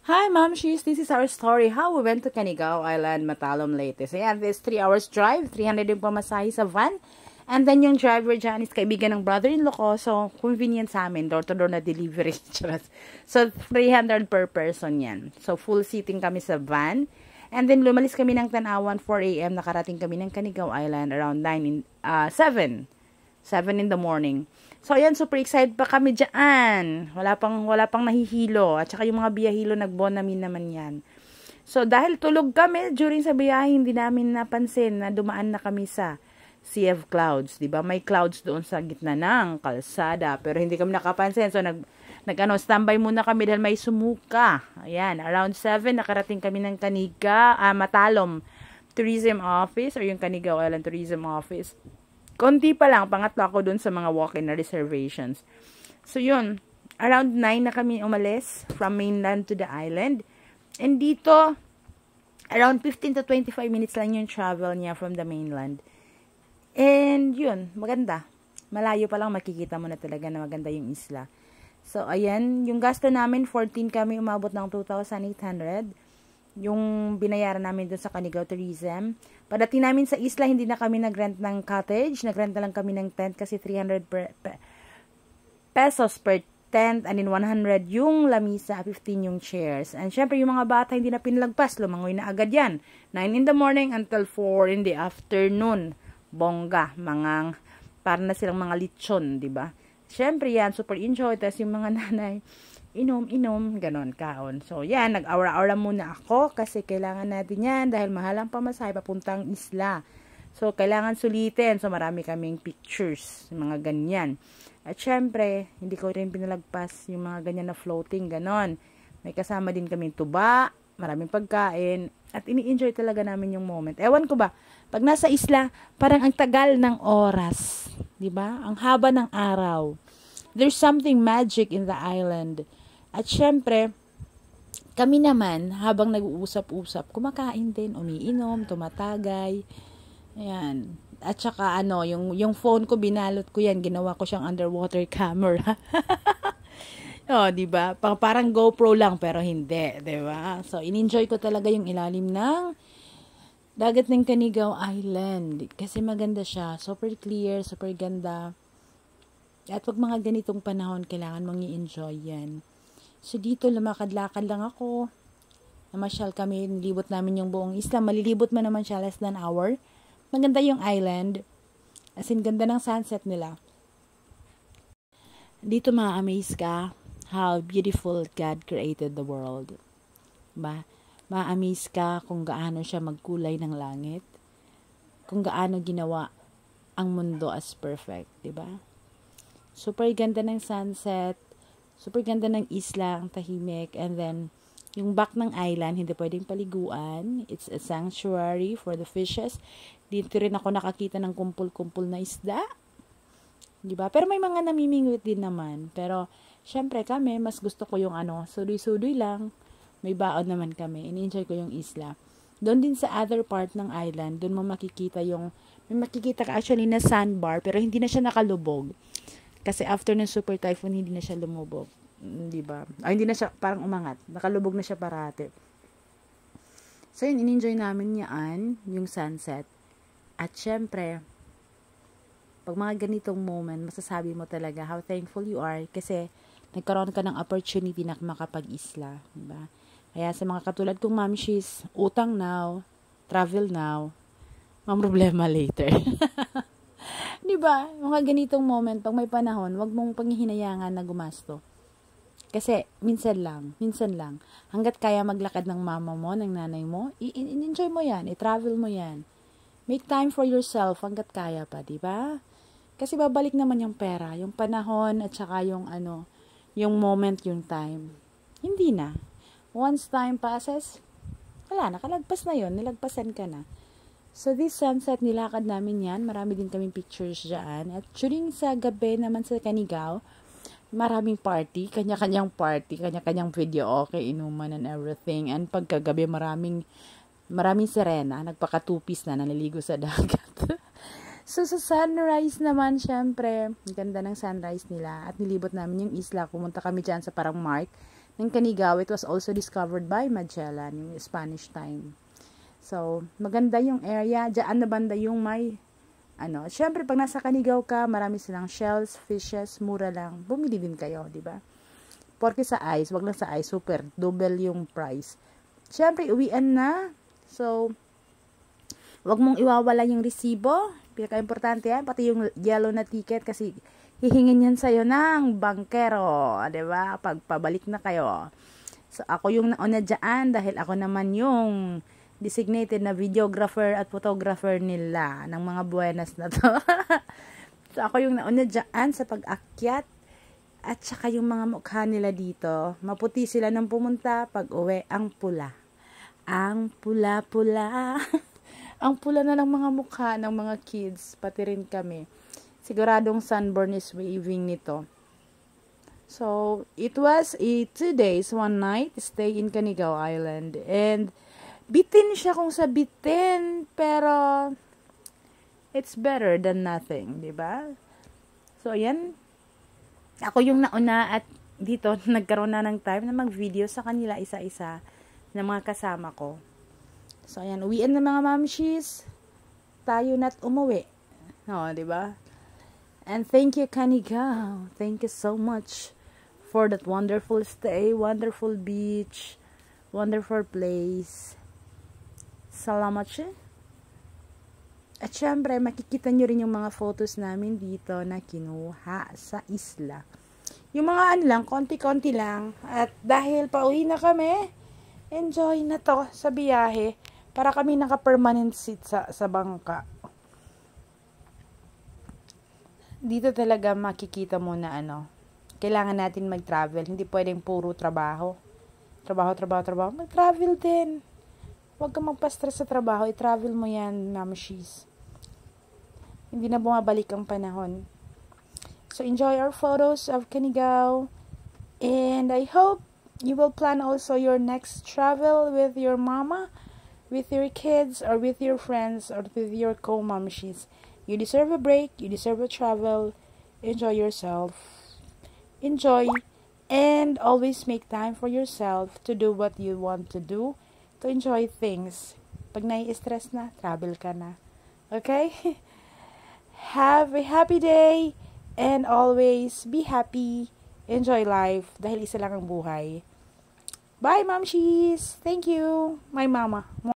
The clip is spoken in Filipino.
Hi, Ma'am She's. This is our story how we went to Canigao Island, Matalom, Leyte. So, yan, this 3 hours drive, 300 yung pamasahe sa van. And then, yung driver dyan is kaibigan ng brother-in-law ko. So, convenient sa amin. Door-to-door na delivery. So, 300 per person yan. So, full seating kami sa van. And then, lumalis kami ng Tanawan, 4 a.m. Nakarating kami ng Canigao Island around 7 in the morning. So, ayan, super excited pa kami dyan. Wala pang nahihilo. At saka yung mga biyahilo, nagbonamin naman yan. So, dahil tulog kami during sa biyahe, hindi namin napansin na dumaan na kami sa Sea of Clouds. Diba? May clouds doon sa gitna ng kalsada. Pero hindi kami nakapansin. So, standby muna kami dahil may sumuka. Ayan, around 7, nakarating kami ng Matalom Tourism Office or yung Canigao Island Tourism Office. Konti pa lang, pangatlo ako dun sa mga walk-in na reservations. So, yun. Around 9 na kami umalis from mainland to the island. And dito, around 15 to 25 minutes lang yung travel niya from the mainland. And, yun. Maganda. Malayo pa lang, makikita mo na talaga na maganda yung isla. So, ayan. Yung gasto namin, 14 kami, umabot ng 2,800. Yung binayaran namin doon sa Canigao Tourism. Pagdating namin sa isla, hindi na kami nag-rent ng cottage. Nag-rent na lang kami ng tent kasi 300 pesos per tent. And then 100 yung lamisa, 15 yung chairs. And syempre, yung mga bata hindi na pinalagpas. Lumangoy na agad yan. 9 in the morning until 4 in the afternoon. Bongga. Para na silang mga lechon, diba? Syempre yan, super enjoy. Tapos yung mga nanay, inom, ganon, kaon. So, yan, nag-aura-aura muna ako kasi kailangan natin yan dahil mahal ang pamasahe papuntang isla. So, kailangan sulitin. So, marami kaming pictures, mga ganyan. At syempre, hindi ko rin pinalagpas yung mga ganyan na floating, ganon. May kasama din kaming tuba, maraming pagkain, at ini-enjoy talaga namin yung moment. Ewan ko ba, pag nasa isla, parang ang tagal ng oras. Diba? Ang haba ng araw. There's something magic in the island. At syempre, kami naman, habang nag-uusap-usap, kumakain din, umiinom, tumatagay. Ayan. At saka, yung phone ko, binalot ko yan. Ginawa ko siyang underwater camera. Diba? Parang GoPro lang, pero hindi. Diba? So, in-enjoy ko talaga yung ilalim ng dagat ng Canigao Island. Kasi maganda siya. Super clear, super ganda. At pag mga ganitong panahon, kailangan mong i-enjoy yan. So, dito, lumakad-lakad lang ako. Namasyal kami, nilibot namin yung buong isla. Malilibot man naman siya, less than an hour. Maganda yung island. As in, ganda ng sunset nila. Dito, ma-amaze ka how beautiful God created the world. Diba? Ma-amaze ka kung gaano siya magkulay ng langit. Kung gaano ginawa ang mundo as perfect. Diba? Super ganda ng sunset. Super ganda ng isla, ang tahimik. And then, yung back ng island, hindi pwedeng paliguan. It's a sanctuary for the fishes. Dito rin ako nakakita ng kumpul-kumpul na isda. Diba? Pero may mga namimingwit din naman. Pero, syempre kami, mas gusto ko yung sudoy-sudoy lang. May baon naman kami. In-enjoy ko yung isla. Doon din sa other part ng island, doon mo makikita may makikita ka actually na sandbar, pero hindi na siya nakalubog. Kasi after ng super typhoon, hindi na siya lumubog. Diba? Hindi na siya parang umangat. Nakalubog na siya parate. So, yun, in-enjoy namin yan, yung sunset. At syempre, pag mga ganitong moment, masasabi mo talaga how thankful you are kasi nagkaroon ka ng opportunity na makapag-isla. Diba? Kaya sa mga katulad kong mamshis, utang now, travel now, mga problema later. Diba? Mga ganitong moment, pag may panahon, wag mong panghihinayangan na gumasto. Kasi, minsan lang. Hanggat kaya maglakad ng mama mo, ng nanay mo, i-enjoy mo yan, i-travel mo yan. Make time for yourself hanggat kaya pa, diba? Kasi babalik naman yung pera, yung panahon, at saka yung moment, yung time. Hindi na. Once time passes, wala, nakalagpas na yun, nilagpasan ka na. So, this sunset, nilakad namin yan. Marami din kaming pictures dyan. At during sa gabi naman sa Canigao, maraming party. Kanya-kanyang party. Kanya-kanyang video. Okay, inuman and everything. And pagkagabi, maraming sirena. Nagpakatupis na, naliligo sa dagat. So, sa sunrise naman, syempre, ang ganda ng sunrise nila. At nilibot namin yung isla. Pumunta kami dyan sa parang mark ng Canigao, it was also discovered by Magellan, yung Spanish time. So, maganda yung area. Diyan na banda yung may, syempre, pag nasa Canigao ka, marami silang shells, fishes, mura lang. Bumili din kayo, di ba? Porque sa ice, wag lang sa ice, super, double yung price. Syempre, uwian na. So, wag mong iwawala yung resibo. Pinaka-importante yan, pati yung yellow na ticket kasi hihingin yan sa'yo ng bankero, diba? Pagpabalik na kayo. So, ako yung nauna dyan dahil ako naman yung designated na videographer at photographer nila ng mga buenas na to. So, ako yung nauna dyan sa pag-akyat at saka yung mga mukha nila dito. Maputi sila nang pumunta, pag uwi, ang pula. Ang pula-pula. Ang pula na ng mga mukha ng mga kids, pati rin kami. Siguradong sunburn is waving nito. So, it was a 2 days, 1 night stay in Canigao Island. And, bitin siya kung sa bitin, pero, it's better than nothing, diba? So, ayan. Ako yung nauna at dito, nagkaroon na ng time na mag-video sa kanila isa-isa ng mga kasama ko. So, ayan, uwian na mga mamshis. Tayo na't umuwi. Diba? And thank you, Canigao. Thank you so much for that wonderful stay, wonderful beach, wonderful place. Salamat siya. At syempre, makikita nyo rin yung mga photos namin dito na kinuha sa isla. Yung mga lang, konti-konti lang. At dahil pauwi na kami, enjoy na to sa biyahe. Para kami naka-permanent seat sa bangka. Dito talaga makikita mo na kailangan natin mag-travel. Hindi pwedeng puro trabaho. Trabaho. Mag-travel din. Huwag kang magpa-stress sa trabaho. I-travel mo yan, mamashis. Hindi na bumabalik ang panahon. So, enjoy our photos of Canigao. And I hope you will plan also your next travel with your mama, with your kids, or with your friends, or with your co-mamashis. You deserve a break. You deserve a travel. Enjoy yourself. Enjoy. And always make time for yourself to do what you want to do. To enjoy things. Pag nai-stress na, travel ka na. Okay? Have a happy day. And always be happy. Enjoy life. Dahil isa lang ang buhay. Bye, mamshis. Thank you. My mama.